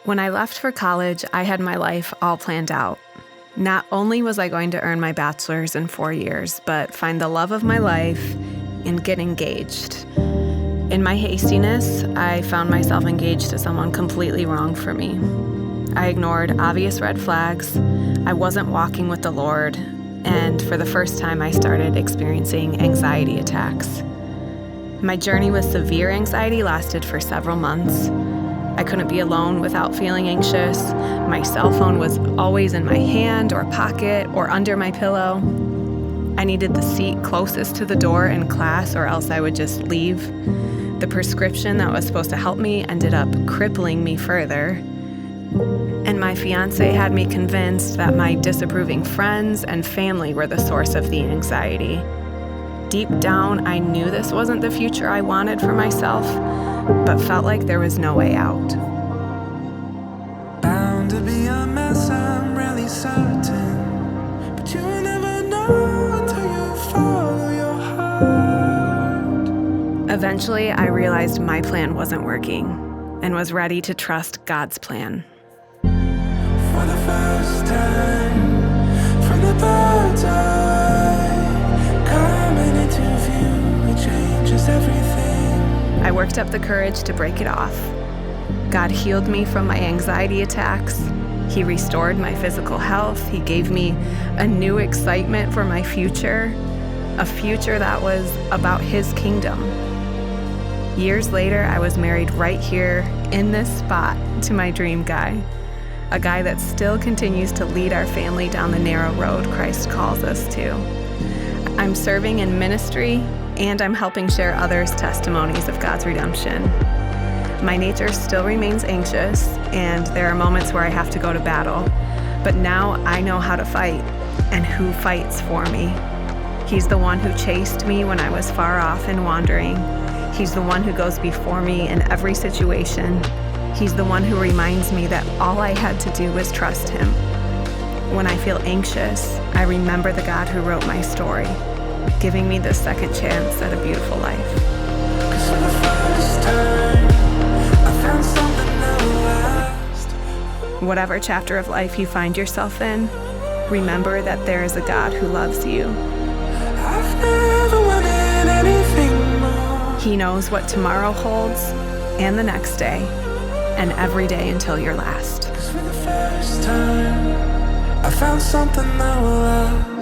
When I left for college, I had my life all planned out. Not only was I going to earn my bachelor's in 4 years, but find the love of my life and get engaged. In my hastiness, I found myself engaged to someone completely wrong for me. I ignored obvious red flags, I wasn't walking with the Lord, and for the first time I started experiencing anxiety attacks. My journey with severe anxiety lasted for several months. I couldn't be alone without feeling anxious. My cell phone was always in my hand or pocket or under my pillow. I needed the seat closest to the door in class or else I would just leave. The prescription that was supposed to help me ended up crippling me further. And my fiance had me convinced that my disapproving friends and family were the source of the anxiety. Deep down, I knew this wasn't the future I wanted for myself, but felt like there was no way out. Bound to be a mess, I'm really certain, but you never know until you follow your heart. Eventually, I realized my plan wasn't working and was ready to trust God's plan. For the first time, from the bird's eye, coming into view, it changes everything. I worked up the courage to break it off. God healed me from my anxiety attacks. He restored my physical health. He gave me a new excitement for my future, a future that was about His kingdom. Years later, I was married right here in this spot to my dream guy, a guy that still continues to lead our family down the narrow road Christ calls us to. I'm serving in ministry, and I'm helping share others' testimonies of God's redemption. My nature still remains anxious, and there are moments where I have to go to battle, but now I know how to fight and who fights for me. He's the one who chased me when I was far off and wandering. He's the one who goes before me in every situation. He's the one who reminds me that all I had to do was trust Him. When I feel anxious, I remember the God who wrote my story, giving me the second chance at a beautiful life. 'Cause for the first time, I found something that will last. Whatever chapter of life you find yourself in, remember that there is a God who loves you. I've never wanted anything more. He knows what tomorrow holds, and the next day, and every day until your last. 'Cause for the first time, I found something that will last.